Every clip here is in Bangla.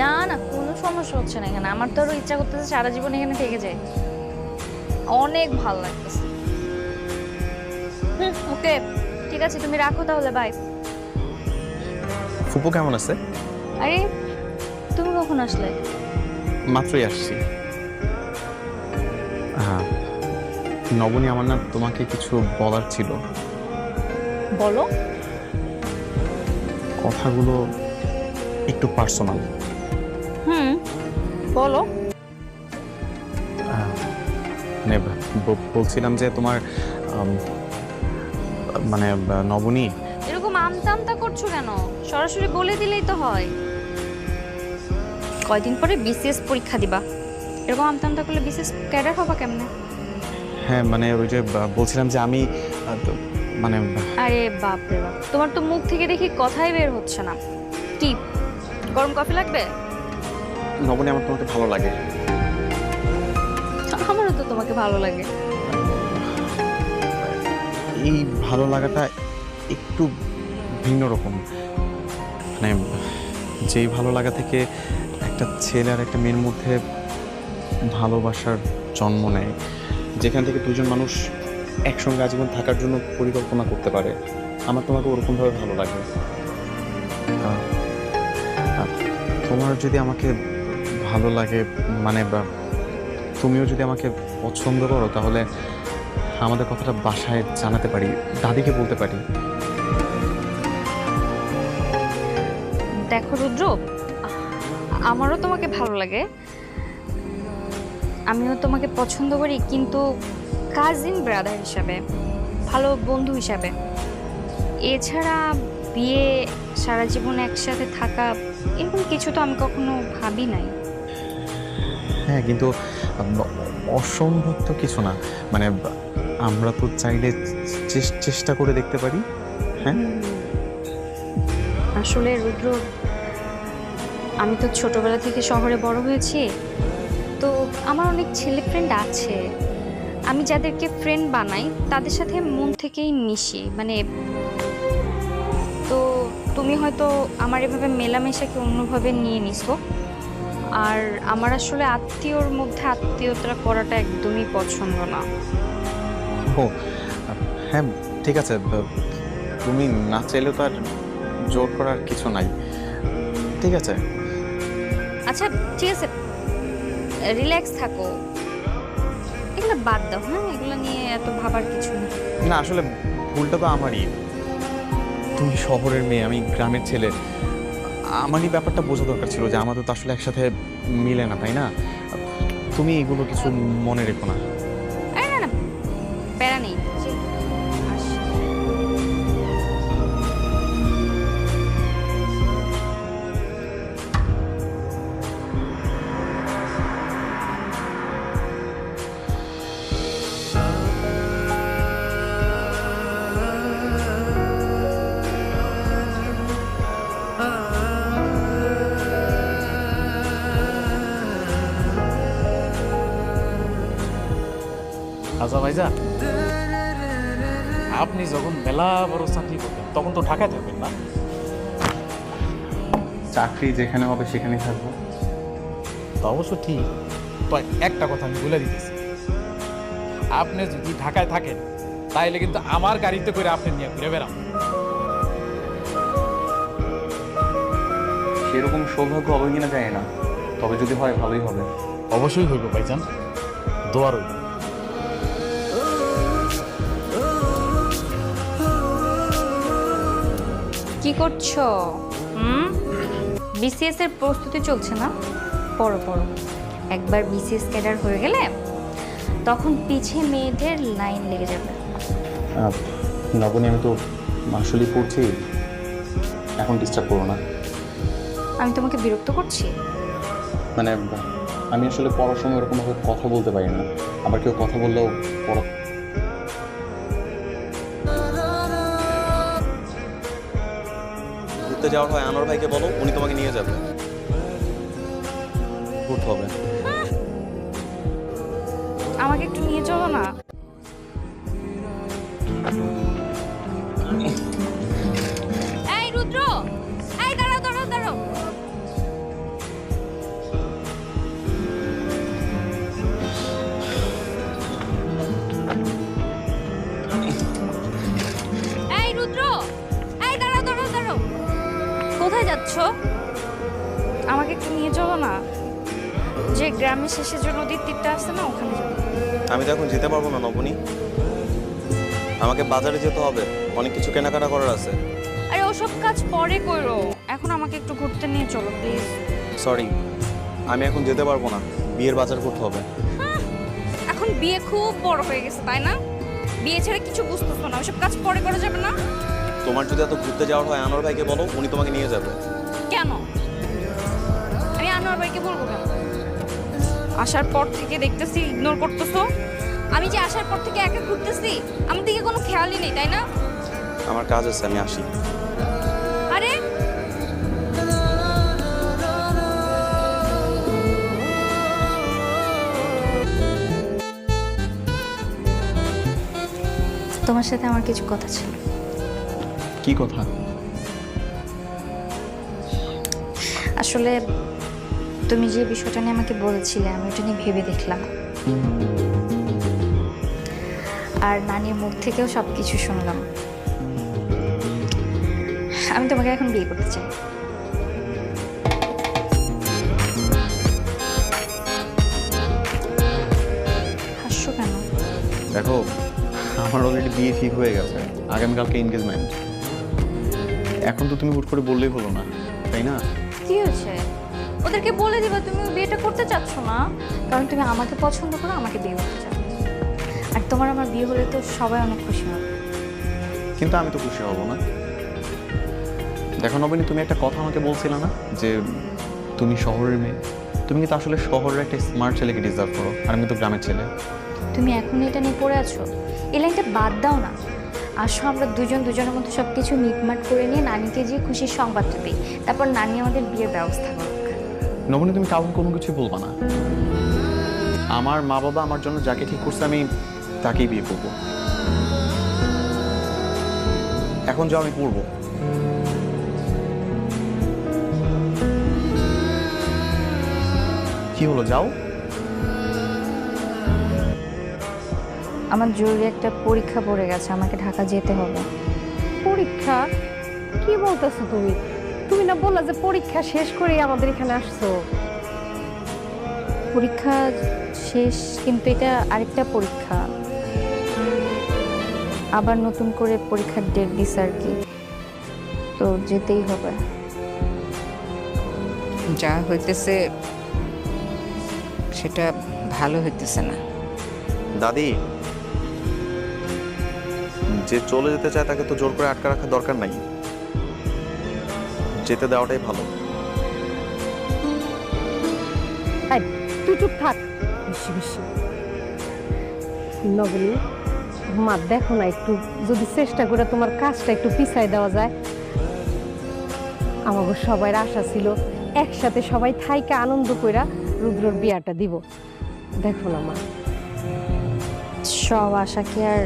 না না, কোনো সমস্যা হচ্ছে না এখানে। আমার তো আরো ইচ্ছা করতেছে সারা জীবন এখানে থেকে যাই। অনেক ভালো লাগতেছে। ওকে, ঠিক আছে, তুমি রাখো তাহলে, বাই। ফুপু কেমন আছে? আরে, তুমি কখন আসলে? মাত্রই আসছি। হ্যাঁ, নবনী, আমার না তোমাকে কিছু বলার ছিল। বলো। কথাগুলো একটু পার্সোনাল। বলো। মানে বলছিলাম যে তোমার মানে নবনী। এরকম আমতা আমতা করছো কেন? সরাসরি বলে দিলেই তো হয়। কয়দিন পরে বিসিএস পরীক্ষা দিবা, এরকম আমতা আমতা করলে বিসিএস ক্যাডার হবা কেমনে? হ্যাঁ, মানে ওই যে বলছিলাম যে আমি মানে আরে বাপ রে বাপ, তোমার তো মুখ থেকে দেখি কথাই বের হচ্ছে না। কি, গরম কফি লাগবে? নবনী, আমার তোমাকে ভালো লাগে। আমারও তো তোমাকে ভালো লাগে। এই ভালো লাগাটা একটু ভিন্ন রকম। মানে যেই ভালো লাগা থেকে একটা ছেলে আর একটা মেয়ের মধ্যে ভালোবাসার জন্ম নেয়, যেখান থেকে দুজন মানুষ একসঙ্গে আজীবন থাকার জন্য পরিকল্পনা করতে পারে, আমার তোমাকে ওরকমভাবে ভালো লাগে। তোমার যদি আমাকে ভালো লাগে, মানে বা তুমিও যদি আমাকে পছন্দ করো, তাহলে আমাদের কথাটা বাসায় জানাতে পারি, দাদিকে বলতে পারি। দেখো রুদ্র, আমারও তোমাকে ভালো লাগে, আমিও তোমাকে পছন্দ করি, কিন্তু কাজিন ব্রাদার হিসাবে, ভালো বন্ধু হিসাবে। এছাড়া বিয়ে, সারা জীবন একসাথে থাকা, এরকম কিছু তো আমি কখনো ভাবি নাই। হ্যাঁ, কিন্তু অসম্ভব তো কিছু না। মানে আমরা তো চাইলে চেষ্টা করে দেখতে পারি। হ্যাঁ, আসলে রুদ্র, আমি তো ছোটবেলা থেকে শহরে বড় হয়েছি, তো আমার অনেক ছেলে ফ্রেন্ড আছে। আমি যাদেরকে ফ্রেন্ড বানাই তাদের সাথে মন থেকেই মিশি। মানে তো তুমি হয়তো আমার এভাবে মেলামেশাকে অন্যভাবে নিয়ে নিছো। আর আমার আসলে আত্মীয়র মধ্যে আত্মীয়তা করাটা একদমই পছন্দ না। ও হ্যাঁ, ঠিক আছে। তুমি না চাইলেও তো আর জোর করার কিছু নাই। ঠিক আছে। আচ্ছা, ঠিক আছে, রিল্যাক্স থাকো, এগুলো বাদ দাও। হ্যাঁ, এগুলো নিয়ে এত ভাবার কিছু নেই। না, আসলে ভুলটা তো আমারই। তুমি শহরের মেয়ে, আমি গ্রামের ছেলে। আমারই ব্যাপারটা বোঝা দরকার ছিল যে আমাদের তো আসলে একসাথে মিলে না, তাই না? তুমি এগুলো কিছু মনে রেখো না। আরে না না, প্যারা নেই। আসি। আচ্ছা ভাইজান, আপনি যখন মেলা বড় চাকরি করবেন তখন তো ঢাকায় থাকবেন না? চাকরি যেখানে হবে সেখানেই থাকবো। তা অবশ্য ঠিক। তো একটা কথা আমি বলে দিতেছি, আপনি যদি ঢাকায় থাকেন তাইলে কিন্তু আমার গাড়িতে করে আপনি নিয়ে ঘুরে বেড়ান। সেরকম সৌভাগ্য হবে কিনা যায় না, তবে যদি হয় ভালোই হবে। অবশ্যই হইব ভাইজান, দোয়া রইল। কি করছো? বিসিএস এর প্রস্তুতি চলছে না? পড়ো পড়ো, একবার বিসিএস ক্যাডার হয়ে গেলে তখন পিছে মেয়েদের লাইন লেগে যাবে। নবনী, আমি তো আসলেই পড়ছি, এখন ডিস্টার্ব করো না। আমি তোমাকে বিরক্ত করছি? মানে আমি আসলে পড়ার সময় ওরকমভাবে কথা বলতে পারি না, আবার কেউ কথা বললেও পড়া। ঘুরতে যাওয়ার হয় আনোয়ার ভাইকে বলো, উনি তোমাকে নিয়ে যাবে। ঘুরতে হবে। আমাকে একটু নিয়ে চলো না। এই রুদ্র, এই দাঁড়াও দাঁড়াও দাঁড়াও। যাচ্ছ? আমাকে একটু নিয়ে চলো না, যে গ্রামের শেষে যে নদীর তীরটা আছে না, ওখানে যাবো। আমি তো এখন যেতে পারবো না নবনী, আমাকে বাজারে যেতে হবে, অনেক কিছু কেনাকাটা করার আছে। আরে ওসব কাজ পরে করো, এখন আমাকে একটু ঘুরতে নিয়ে চলো প্লিজ। সরি, আমি এখন যেতে পারবো না, বিয়ের বাজার করতে হবে। এখন বিয়ে খুব বড় হয়ে গেছে তাই না? বিয়ে ছাড়া কিছু বুঝতেছো না, ওসব কাজ পরে করা যাবে না। তোমার যদি এত ঘুরতে যাওয়ার হয় আনোয়ার ভাইকে বলো, উনি তোমাকে নিয়ে যাবে। কেন আমি আনোয়ার ভাইকে বলবো কেন? আসার পর থেকে দেখতেছি ইগনোর করতেছো। আমি যে আসার পর থেকে একা ঘুরতেছি, আমার দিকে কোনো খেয়ালই নেই তাই না? আমার কাজ আছে, আমি আসি। আরে তোমার সাথে আমার কিছু কথা ছিল। কি কথা? আসলে তুমি যে বিষয়টা নিয়ে আমাকে বলেছিলে, আমি ওটা নিয়ে ভেবে দেখলাম, আর নানির মুখ থেকেও সব কিছু শুনলাম। আমি তোমাকে এখন বিয়ে করতে চাই। হাসছো কেন? দেখো, আমার অলরেডি বিয়ে ঠিক হয়ে গেছে, আগামীকালকে এনগেজমেন্ট। এখন তো তুমি হুট করে বললেই হলো না, তাই না? কি হয়েছে? ওদেরকে বলে দিবা তুমি বিয়েটা করতে চাচ্ছ না, কারণ তুমি আমাকে পছন্দ করো, আমাকে বিয়ে করতে চাও। আর তোমার আমার বিয়ে হলে তো সবাই অনেক খুশি হবে। কিন্তু আমি তো খুশি হব না। দেখো নবীনী, তুমি একটা কথা আমাকে বলছিলে না যে তুমি শহরের মেয়ে? তুমি কিন্তু আসলে শহরের একটা স্মার্ট ছেলেকে ডিজার্ভ করো, আর আমি তো গ্রামের ছেলে। তুমি এখন এটা নিয়ে পড়ে আছো, এই লাইনটা বাদ দাও না। আসো আমরা দুজনের মধ্যে সব কিছু মিটমাট করে নিয়ে নানিকে যে খুশির সংবাদটা দিই, তারপর নানি আমাদের বিয়ের ব্যবস্থা করুক। নবনী, তুমি কাউকে কোনো কিছুই বলবা না। আমার মা বাবা আমার জন্য যাকে ঠিক করছে আমি তাকেই বিয়ে করবো। এখন যাও, আমি পড়বো। কি হলো, যাও। আমার জরুরি একটা পরীক্ষা পড়ে গেছে, আমাকে ঢাকা যেতে হবে। পরীক্ষা? কি বলতেছো তুমি? তুমি না বললা যে পরীক্ষা শেষ করেই আমাদের এখানে আসছো? পরীক্ষা শেষ, কিন্তু এটা আরেকটা পরীক্ষা, আবার নতুন করে পরীক্ষার ডেট দিছে আর কি, তো যেতেই হবে। যা হইতেছে সেটা ভালো হইতেছে না। দাদি, যে চলে যেতে চায় তাকে তো জোর করে আটকা রাখার দরকার নাই, যেতে দেওয়াটাই ভালো। এই, তুই চুপ থাক। বেশি বেশি নবনী, মা দেখো না, একটু যদি চেষ্টা করে তোমার কাজটা একটু পিছাই দেওয়া যায়। আমাকে সবাই আশা ছিল একসাথে সবাই থাইকে আনন্দ কইরা রুদ্রর বিয়াটা দিব। দেখো না মা, সব আশা কি আর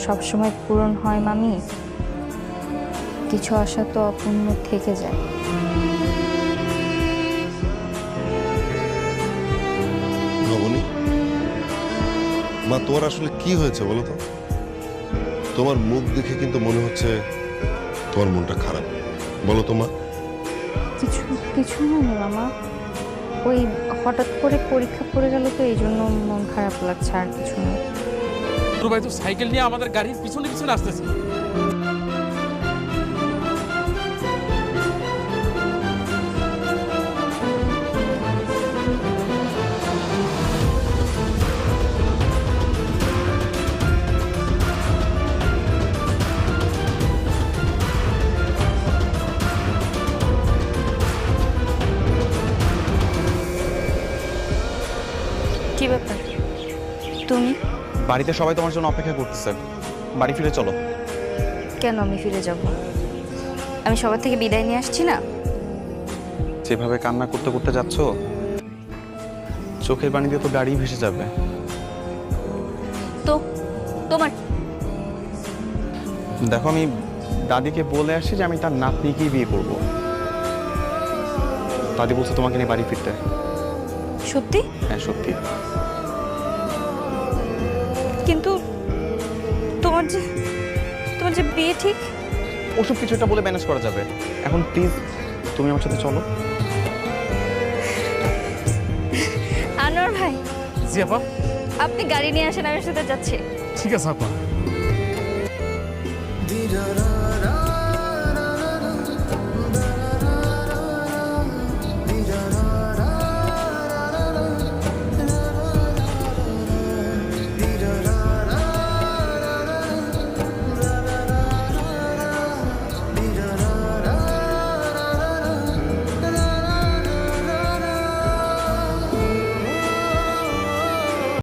সবসময় পূরণ হয় মামি? কিছু আশা তো অপূর্ণ থেকে যায়। নবনী, মা তোমার আসলে কি হয়েছে বলো তো? তোমার মুখ দেখে কিন্তু মনে হচ্ছে তোমার মনটা খারাপ। বলো তো মা। কিছু কিছু হয়নি মামা, ওই হঠাৎ করে পরীক্ষা পড়ে গেল তো এই জন্য মন খারাপ লাগছে, আর কিছু না। তোর ভাই তো সাইকেল নিয়ে আমাদের গাড়ির পিছনে পিছনে আসতেছে। কি ব্যাপার তুমি? বাড়িতে সবাই তোমার জন্য অপেক্ষা করতেছে, বাড়ি ফিরে চলো। কেন আমি ফিরে যাব? আমি সবার থেকে বিদায় নিয়ে আসছি না? যেভাবে কান্না করতে করতে যাচ্ছ, চোখের পানি দিয়ে তো গাড়ি ভেসে যাবে। তো তোমার কি? দেখো, আমি দাদিকে বলে আসি যে আমি তার নাতনিকেই বিয়ে করব। দাদি বলছে তোমাকে নিয়ে বাড়ি ফিরতে। সত্যি? হ্যাঁ, সত্যি। কিন্তু তোমার যে বিয়ে ঠিক। ওসব কিছু একটা বলে ম্যানেজ করা যাবে। এখন প্লিজ তুমি আমার সাথে চলো। আনোয়ার ভাই, জি আপা, আপনি গাড়ি নিয়ে আসেন, আমি সাথে যাচ্ছি। ঠিক আছে আপা।